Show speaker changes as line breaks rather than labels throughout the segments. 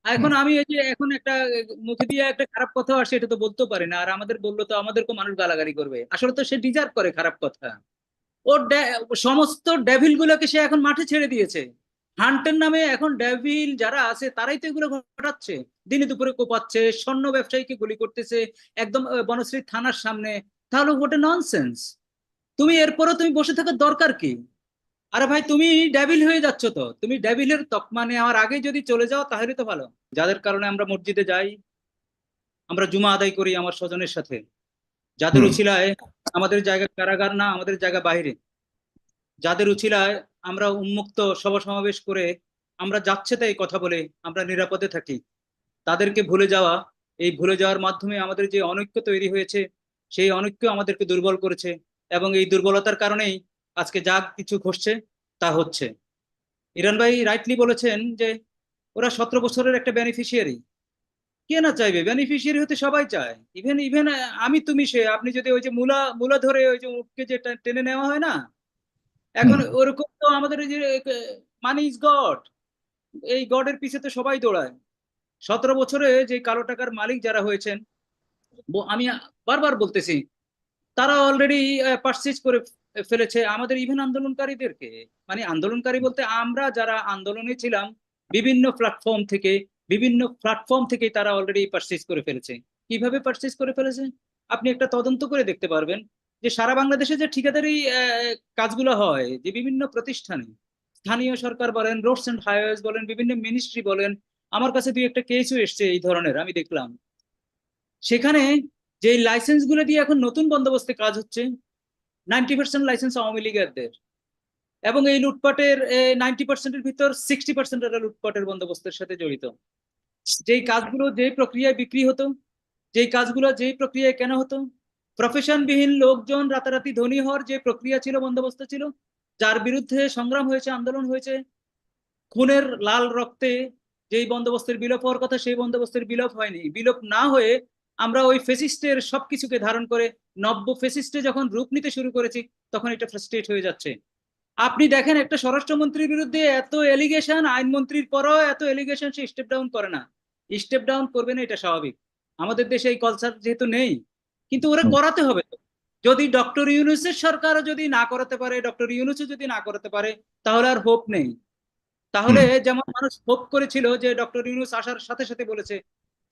এখন আমি এই যে এখন একটা মুখে দিয়ে একটা খারাপ কথা আসে, এটা তো বলতে পারি না, আর আমাদের বললো তো আমাদেরকে মানুষ গালাগালি করবে। আসলে তো সে ডিজার্ভ করে খারাপ কথা। ওর সমস্ত ডেভিল গুলোকে সে এখন মাঠে ছেড়ে দিয়েছে। হান্টের নামে এখন ডেভিল যারা আছে তারাই তো এগুলো ঘটাচ্ছে। দিনে দুপুরে কোপাচ্ছে, স্বর্ণ ব্যবসায়ীকে গুলি করতেছে একদম বনশ্রী থানার সামনে। তাহলে ওটা ননসেন্স। তুমি এরপরও তুমি বসে থাকার দরকার কি? আরে ভাই, তুমি ডেভিল হয়ে যাচ্ছ, তো তুমি ডেভিলের তকমা নেওয়ার আগে যদি চলে যাও তাহলে তো ভালো। যাদের কারণে আমরা মসজিদে যাই, আমরা জুমা আদায় করি আমার স্বজনের সাথে, যাদের
হুম।
উছিলায় আমাদের জায়গা কারাগার না, আমাদের জায়গা বাইরে, যাদের উছিলায় আমরা উন্মুক্ত সভা সমাবেশ করে আমরা যাচ্ছে তাই কথা বলে আমরা নিরাপদে থাকি, তাদেরকে ভুলে যাওয়া, এই ভুলে যাওয়ার মাধ্যমে আমাদের যে অনৈক্য তৈরি হয়েছে, সেই অনৈক্য আমাদেরকে দুর্বল করেছে। এবং এই দুর্বলতার কারণেই আজকে যা কিছু ঘটছে তা হচ্ছে। ইরান ভাই রাইটলি বলেছেন যে ওরা 17 বছরের একটা বেনিফিশিয়ারি। কে না চাইবে? বেনিফিশিয়ারি হতে সবাই চায়। ইভেন ইভেন আমি তুমি সে, আপনি যদি ওই যে মূলা মূলা ধরে ওই যে উটকে যে টেনে নেওয়া হয় না, এখন
হুম।
ওরকম তো আমাদের এই যে মানি ইজ গড, এই গডের পিছে তো সবাই দৌড়ায়। 17 বছরে যে কালো টাকার মালিক যারা হয়েছেন, আমি বারবার বলতেছি, তারা অলরেডি পারচেজ করে ফেলেছে আমাদের ইভেন আন্দোলনকারীদেরকে। মানে আন্দোলনকারী বলতে আমরা যারা আন্দোলনে ছিলাম, বিভিন্ন প্ল্যাটফর্ম থেকে, বিভিন্ন প্ল্যাটফর্ম থেকে তারা অলরেডি পারচেজ করে ফেলেছে। কিভাবে পারচেজ করে ফেলেছে? আপনি একটা তদন্ত করে দেখতে পারবেন যে সারা বাংলাদেশে যে ঠিকাদারি কাজগুলো হয়, যে বিভিন্ন প্রতিষ্ঠানে, স্থানীয় সরকার বলেন, রোডস এন্ড হাইওয়েজ বলেন, বিভিন্ন মিনিস্ট্রি বলেন, আমার কাছে দুই একটা কেসও এসছে এই ধরনের, আমি দেখলাম। সেখানে যে লাইসেন্স গুলো দিয়ে এখন নতুন বন্দোবস্তে কাজ হচ্ছে, 90% লাইসেন্স আওয়ামী লীগেরদের। এবং এই লুটপাটের 90%-এর ভিতর 60% এরা লুটপাটের বন্দোবস্তের সাথে জড়িত। যেই কাজগুলো যেই প্রক্রিয়ায় বিক্রি হতো, যেই কাজগুলো যেই প্রক্রিয়ায় কেন হতো, প্রফেশনবিহীন লোকজন রাতারাতি ধনী হওয়ার যে প্রক্রিয়া ছিল, বন্দোবস্ত ছিল, যার বিরুদ্ধে সংগ্রাম হয়েছে, আন্দোলন হয়েছে, খুনের লাল রক্তে যেই বন্দোবস্তের বিলোপ হওয়ার কথা, সেই বন্দোবস্তের বিলোপ হয়নি। বিলোপ না হয়ে আমরা ওই ফেসিস্টের সবকিছুকে ধারণ করে নব্য ফেসিস্টে যখন রূপ নিতে শুরু করেছি, তখন এটা ফ্রাস্ট্রেট হয়ে যাচ্ছে। আপনি দেখেন একটা স্বরাষ্ট্রমন্ত্রীর বিরুদ্ধে এত এলিগেশন, আইনমন্ত্রীর পরও এত এলিগেশন, সে স্টেপ ডাউন করে না। স্টেপ ডাউন করবে না, এটা স্বাভাবিক। আমাদের দেশে এই কালচার যেহেতু নেই, কিন্তু ওরা
হুম।
করাতে হবে তো। যদি ডক্টর ইউনূসের সরকারও যদি না করাতে পারে, ডক্টর ইউনূসও যদি না করাতে পারে, তাহলে আর হোপ নেই। তাহলে
হুম।
যেমন মানুষ হোপ করেছিল যে ডক্টর ইউনূস আসার সাথে সাথে বলেছে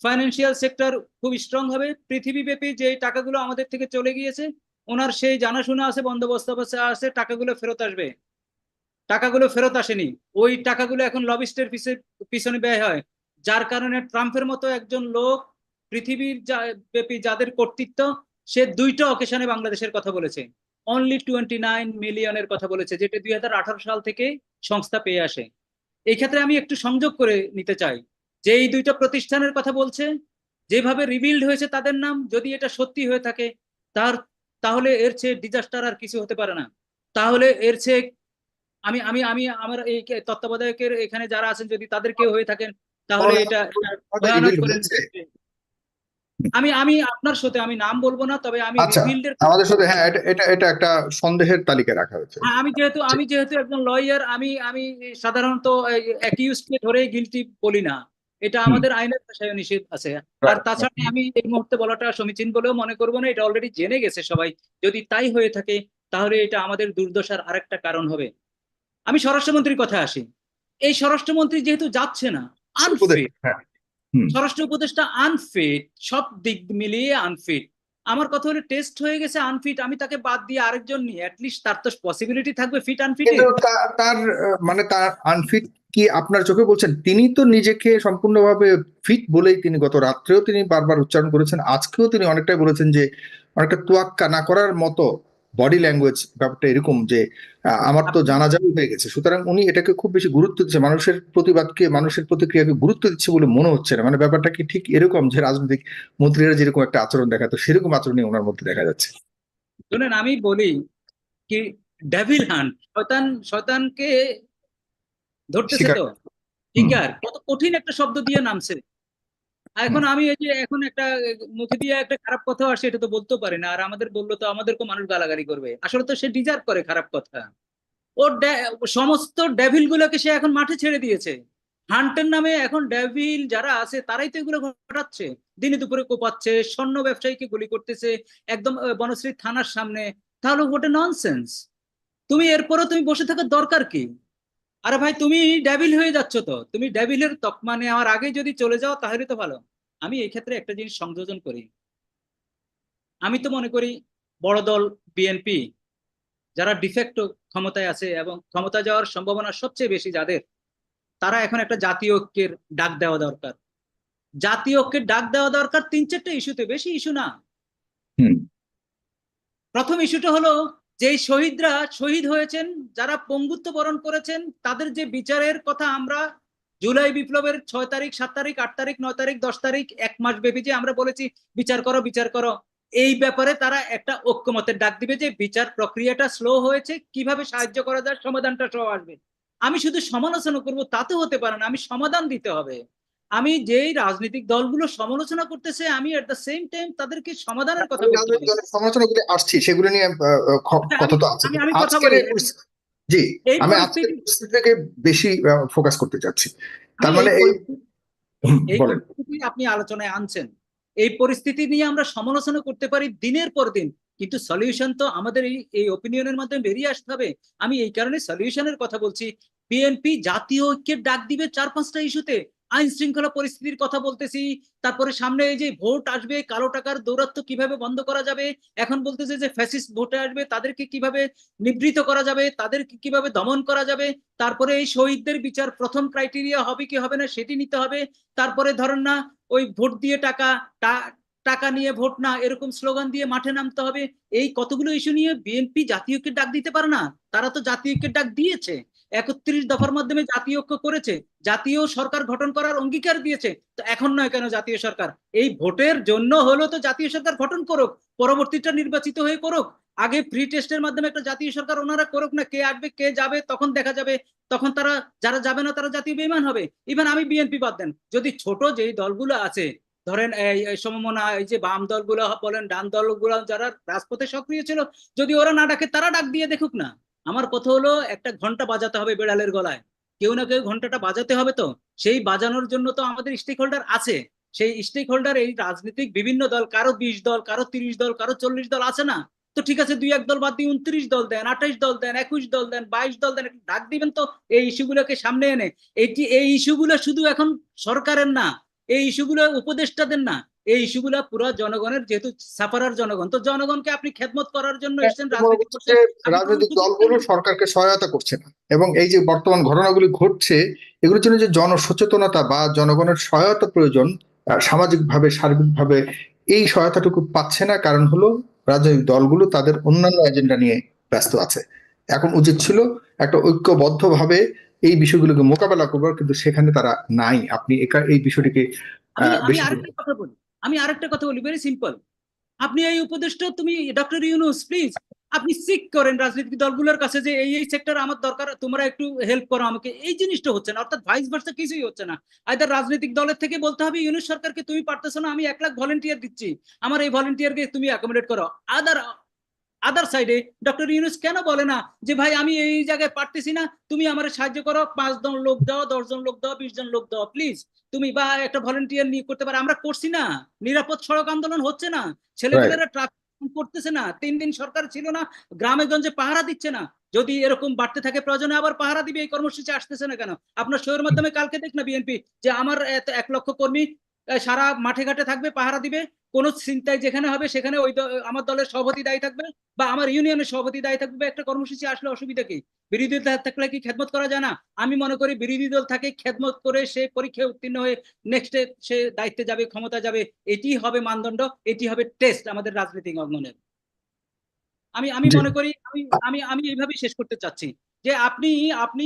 ফাইন্যান্সিয়াল সেক্টর খুব স্ট্রং হবে, পৃথিবীব্যাপী যে টাকাগুলো আমাদের থেকে চলে গিয়েছে ওনার সেই জানাশোনা আছে, বন্দোবস্ত আছে, টাকাগুলো ফেরত আসবে। টাকাগুলো ফেরত আসেনি। ওই টাকাগুলো এখন লবিস্টের পিছনে ব্যয় হয়। যার কারণে ট্রাম্পের মতো একজন লোক পৃথিবীর ব্যাপী যাদের কর্তৃত্ব, সে দুইটা অকেশনে বাংলাদেশের কথা বলেছে। অনলি 29 মিলিয়নের কথা বলেছে, যেটা 2018 সাল থেকে সংস্থা পেয়ে আসে। এই ক্ষেত্রে আমি একটু সংযোগ করে নিতে চাই যে এই দুইটা প্রতিষ্ঠানের কথা বলছে, যেভাবে রিবিল্ড হয়েছে তাদের নাম, যদি এটা সত্যি হয়ে থাকে, তার তাহলে এর চেয়ে ডিজাস্টার আর কিছু হতে পারে না। তাহলে এর চেয়ে আমি আমি আমি আমার এই তত্ত্বাবধায়কের এখানে যারা আছেন, যদি তাদের কেউ হয়ে থাকেন, তাহলে
তাহলে
এটা ভয়ানক
রিভিল
করে
হয়েছে।
দিচ্ছে। আমি আমি আপনার সাথে আমি নাম বলবো না, তবে আমি
আচ্ছা,
রিবিল্ডের।
আমাদের সাথে হ্যাঁ, এটা এটা এটা একটা সন্দেহের তালিকায় রাখা হয়েছে।
হ্যাঁ, আমি যেহেতু একজন লয়ার, আমি আমি সাধারণত অ্যাকিউজকে ধরে গিলটি বলি না। এটা
হুম।
আমাদের আইনের ভাষায় নিষেধ আছে। আর
রাইট।
তাছাড়া আমি এই মুহূর্তে বলাটা সমীচীন বলেও মনে করবো না, এটা অলরেডি জেনে গেছে সবাই। যদি তাই হয়ে থাকে, তাহলে এটা আমাদের দুর্দশার আরেকটা কারণ হবে। আমি স্বরাষ্ট্রমন্ত্রীর কথা আসি। এই স্বরাষ্ট্রমন্ত্রী যেহেতু যাচ্ছে না, আনফিট,
হ্যাঁ। হুম।
স্বরাষ্ট্র উপদেষ্টা আনফিট, সব দিক মিলিয়ে আনফিট। আমার কথা হলো টেস্ট হয়ে গেছে আনফিট, আমি তাকে বাদ দিয়ে আরেকজন নিয়ে অ্যাটলিস্ট তার তো পসিবিলিটি থাকবে ফিট
কিন্তু
আনফিটের।
তার মানে তার আনফিট কি আপনার চোখে বলছেন? তিনি তো নিজেকে সম্পূর্ণভাবে ফিট বলেই তিনি গত রাত্রেও তিনি বারবার উচ্চারণ করেছেন, আজকেও তিনি অনেকটাই বলেছেন যে অনেকটা তোয়াক্কা না করার মতো বডি ল্যাঙ্গুয়েজ। ব্যাপারটা এরকম যে আমার তো
আপনি
জানাজানি হয়ে গেছে, সুতরাং উনি এটাকে খুব বেশি গুরুত্ব দিচ্ছে, মানুষের প্রতিবাদকে, মানুষের প্রতিক্রিয়াকে গুরুত্ব দিচ্ছে বলে মনে হচ্ছে না। মানে ব্যাপারটা কি ঠিক এরকম যে রাজনৈতিক মন্ত্রীরা যেরকম একটা আচরণ দেখাতো সেরকম আচরণই ওনার মধ্যে দেখা যাচ্ছে?
শুনেন, আমি বলি কি, ডেভিল হান্ট, শয়তান, শয়তানকে ধরতেছে
স্বীকার।
তো।
হুম।
শিকার কত কঠিন একটা শব্দ দিয়ে নামছে।
হুম।
এখন আমি এই যে এখন একটা মুখে দিয়ে একটা খারাপ কথা আসে, এটা তো বলতে পারি না, আর আমাদের বললো তো আমাদেরকে মানুষ গালাগালি করবে। আসলে তো সে ডিজার্ভ করে খারাপ কথা। ওর সমস্ত ডেভিল গুলোকে সে এখন মাঠে ছেড়ে দিয়েছে। হান্টের নামে এখন ডেভিল যারা আছে তারাই তো এগুলো ঘটাচ্ছে, দিনে দুপুরে কোপাচ্ছে, স্বর্ণ ব্যবসায়ীকে গুলি করতেছে একদম বনশ্রী থানার সামনে। তাহলে ওটা ননসেন্স। তুমি এরপরও তুমি বসে থাকার দরকার কি? আরে ভাই তুমি ডেভিল হয়ে যাচ্ছ, তো তুমি ডেভিলের তকমা নেওয়ার আগে যদি চলে যাও তাহলে তো ভালো। আমি এই ক্ষেত্রে একটা জিনিস সংযোজন করি, আমি তো মনে করি বড় দল বিএনপি যারা ডিফেক্টো ক্ষমতায় আছে এবং ক্ষমতা যাওয়ার সম্ভাবনা সবচেয়ে বেশি যাদের, তারা এখন একটা জাতীয় ঐক্যের ডাক দেওয়া দরকার। জাতীয় ঐক্যের ডাক দেওয়া দরকার 3-4টা ইস্যুতে, বেশি ইস্যু না।
হুম।
প্রথম ইস্যুটা হলো যে শহীদরা শহীদ হয়েছেন, যারা পঙ্গুত্ব বরণ করেছেন, তাদের যে বিচারের কথা আমরা জুলাই বিপ্লবের 6 তারিখ 7 তারিখ 8 তারিখ 9 তারিখ 10 তারিখ 1 মাস ব্যাপী যে আমরা বলেছি বিচার করো বিচার করো, এই ব্যাপারে তারা একটা ঐক্যমতের ডাক দিবে যে বিচার প্রক্রিয়াটা স্লো হয়েছে, কিভাবে সাহায্য করা যায়, সমাধানটা সহ আসবে। আমি শুধু সমালোচনা করব তা তো হতে পারে না, আমি সমাধান দিতে হবে। আমি যেই রাজনৈতিক দলগুলো সমালোচনা করতেছে আমি এট দ্য সেম টাইম তাদেরকে সমাধানের কথা
আমি
বলতে
রাজনৈতিক
হবে।
দলের সমালোচনা করে আসছি, সেগুলো নিয়ে
আচ্ছা,
কথা
আমি
তো আছে,
আমি
কিন্তু
আমি কথা
আজকের
বলি।
এই জি,
এই
আমি আজকের
পরিস্থিতি
পরিস্থিতিকে বেশি ফোকাস করতে চাচ্ছি।
আমি
তার
এই
মানে এই
পরিস্থিতি এই
বলেন।
পরিস্থিতি আপনি আলোচনায় আনছেন, এই পরিস্থিতি নিয়ে আমরা সমালোচনা করতে পারি দিনের পর দিন, কিন্তু সলিউশন তো আমাদের এই এই ওপিনিয়নের মাধ্যমে বেরিয়ে আসতে হবে। আমি এই কারণে সলিউশনের কথা বলছি। বিএনপি জাতীয় ঐক্যের ডাক দিবে 4-5টা ইস্যুতে, আইন শৃঙ্খলা পরিস্থিতির কথা বলতেছি, তারপরে সামনে এই যে ভোট আসবে, কালো টাকার দৌরাত্ম্য কিভাবে বন্ধ করা যাবে, এখন বলতেছে যে ফ্যাসিস্ট ভোটে আসবে তাদেরকে কিভাবে নিবৃত করা যাবে, তাদেরকে কিভাবে দমন করা যাবে, তারপরে এই শহীদদের বিচার প্রথম ক্রাইটেরিয়া হবে কি হবে না সেটি নিতে হবে, তারপরে ধরেন না ওই ভোট দিয়ে টাকা নিয়ে ভোট না এরকম স্লোগান দিয়ে মাঠে নামতে হবে। এই কতগুলো ইস্যু নিয়ে বিএনপি জাতীয় ঐক্যের ডাক দিতে পারে না? তারা তো জাতীয় ঐক্যের ডাক দিয়েছে, 31 দফার মাধ্যমে জাতীয় ঐক্য করেছে, জাতীয় সরকার গঠন করার অঙ্গীকার দিয়েছে। তো এখন নয় কেন জাতীয় সরকার? এই ভোটের জন্য হলো তো জাতীয় সরকার গঠন করুক, পরবর্তীটা নির্বাচিত হয়ে করুক। আগে ফ্রি টেস্টের মাধ্যমে একটা জাতীয় সরকার ওনারা করুক না, কে আসবে কে যাবে তখন দেখা যাবে। তখন তারা যারা যাবে না তারা জাতীয় বেঈমান হবে। ইভেন আমি বিএনপি বাদ দেন, যদি ছোট যেই দলগুলো আছে, ধরেন এই সমমনা, এই যে বাম দলগুলো বলেন, ডান দলগুলো যারা রাজপথে সক্রিয় ছিল, যদি ওরা না ডাকে তারা ডাক দিয়ে দেখুক না। আমার কথা হলো একটা ঘন্টা বাজাতে হবে বেড়ালের গলায়, কেউ না কেউ ঘন্টাটা বাজাতে হবে। তো সেই বাজানোর জন্য তো আমাদের স্টেক হোল্ডার আছে। সেই স্টেক হোল্ডার এই রাজনৈতিক বিভিন্ন দল, কারো 20 দল, কারো 30 দল, কারো 40 দল আছে না? তো ঠিক আছে, 2-1 দল বাদ দিয়ে 29 দল দেন, 28 দল দেন, 21 দল দেন, 22 দল দেন, একটু ডাক দিবেন তো এই ইস্যুগুলোকে সামনে এনে। এই ইস্যুগুলো শুধু এখন সরকারের না, এই ইস্যুগুলো উপদেষ্টাদের না, এই ইস্যুগুলো পুরো জনগণের, যেহেতু সাফারার জনগণ, তো জনগণকে আপনি খেদমত করার জন্য এসেছেন,
মনে
রাজনীতি
করছে যে
করছেন, আপনি তখন
রাজনৈতিক
সুযোগ দেন।
দলগুলো সরকারকে সহায়তা করছে না, এবং এই যে বর্তমান ঘটনাগুলি ঘটছে এগুলোর জন্য যে জনসচেতনতা বা জনগণের সহায়তা প্রয়োজন, সামাজিকভাবে সার্বিকভাবে এই সহায়তাটুকু পাচ্ছে না। কারণ হলো রাজনৈতিক দলগুলো তাদের অন্যান্য এজেন্ডা নিয়ে ব্যস্ত আছে। এখন উচিত ছিল একটা ঐক্যবদ্ধভাবে এই বিষয়গুলোকে মোকাবেলা করবার, কিন্তু সেখানে তারা নাই। আপনি এই বিষয়টিকে
আমি আমি
বেশি।
আরেকটা কথা বলি, ভেরি সিম্পল। আপনি এই উপদেশটা, তুমি ডক্টর ইউনূস প্লিজ আপনি সিক করেন রাজনৈতিক দলগুলোর কাছে যে এই সেক্টর আমার দরকার, তোমরা একটু হেল্প করো আমাকে। এই জিনিসটা হচ্ছে না, অর্থাৎ ভাইস ভার্সা কিছুই হচ্ছে না। আইদার রাজনৈতিক দলের থেকে বলতে হবে ইউনূস সরকারকে তুমি পারতেছো না, আমি 1 লাখ ভলেন্টিয়ার দিচ্ছি, আমার এই ভলেন্টিয়ারকে তুমি অ্যাকোমোডেট করো। আদার আদার সাইডে ডক্টর ইউনূস কেন বলে না যে ভাই আমি এই জায়গায় পারতেছি না, তুমি আমার সাহায্য করো, 5 জন লোক দাও, 10 জন লোক দাও, 20 জন লোক দাও প্লিজ, তুমি বা একটা ভলেন্টিয়ার নিয়ে করতে পারো। আমরা করছি না, নিরাপদ সড়ক আন্দোলন হচ্ছে না,
রাইট।
ছেলেপেলেরা ট্রাফিক করতেছে না, 3 দিন সরকার ছিল না, গ্রামে গঞ্জে পাহারা দিচ্ছে না। যদি এরকম বাড়তে থাকে প্রয়োজনে আবার পাহারা দিবে, এই কর্মসূচি আসতেছে না কেন? আপনার শোয়ের মাধ্যমে কালকে দেখ না বিএনপি যে আমার 1 লক্ষ কর্মী সারা মাঠে ঘাটে থাকবে, পাহারা দিবে, কোন চিন্তায় যেখানে হবে সেখানে ওই আমার দলের সভাপতি দায়ী থাকবে বা আমার ইউনিয়নের সভাপতি দায়ী থাকবে। একটা কর্মসূচি আসলে অসুবিধা কি? বিরোধী দল থাকলে কি খেদমত করা যায় না? আমি মনে করি বিরোধী দল থাকে খেদমত করে সে পরীক্ষায় উত্তীর্ণ হয়ে নেক্সটে সে দায়িত্বে যাবে, ক্ষমতা যাবে, এটি হবে মানদণ্ড, এটি হবে টেস্ট আমাদের রাজনৈতিক অঙ্গনের। আমি আমি
জি।
মনে করি আমি আমি আমি এইভাবেই শেষ করতে চাচ্ছি যে আপনি আপনি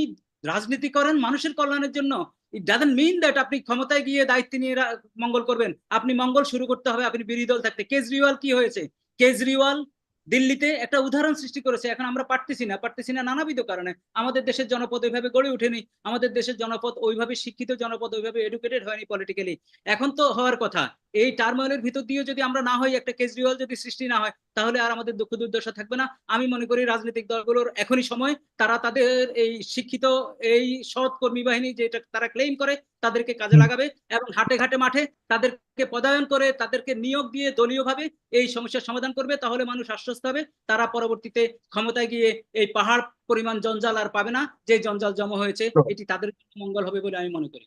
রাজনীতি করেন মানুষের কল্যাণের জন্য। ইট ডাজন্ট মিন দ্যাট আপনি ক্ষমতায় গিয়ে দায়িত্ব নিয়ে মঙ্গল করবেন। আপনি মঙ্গল শুরু করতে হবে আপনি বিরোধী দল থাকতে। কেজরিওয়াল কি হয়েছে? কেজরিওয়াল দিল্লিতে একটা উদাহরণ সৃষ্টি করেছে। এখন আমরা পারতেছি না নানাবিধ কারণে। আমাদের দেশের জনপদ ওইভাবে গড়ে ওঠেনি, আমাদের দেশের জনপদ ওইভাবে শিক্ষিত জনপদ, ওইভাবে এডুকেটেড হয়নি পলিটিক্যালি। এখন তো হওয়ার কথা। এই টার্মোইলের ভিতর দিয়ে যদি আমরা না হই, একটা কেজরিওয়াল যদি সৃষ্টি না হয়, তাহলে আর আমাদের দুঃখ দুর্দশা থাকবে না। আমি মনে করি রাজনৈতিক দলগুলোর এখনই সময়, তারা তাদের এই শিক্ষিত, এই সৎ কর্মী বাহিনী যেটা তারা ক্লেম করে, তাদেরকে কাজে লাগাবে এবং হাটে ঘাটে মাঠে তাদেরকে পদায়ন করে, তাদেরকে নিয়োগ দিয়ে দলীয়ভাবে এই সমস্যার সমাধান করবে। তাহলে মানুষ আশ্বস্ত হবে, তারা পরবর্তীতে ক্ষমতায় গিয়ে এই পাহাড় পরিমাণ জঞ্জাল আর পাবে না, যে জঞ্জাল জমা হয়েছে। এটি তাদের মঙ্গল হবে বলে আমি মনে করি।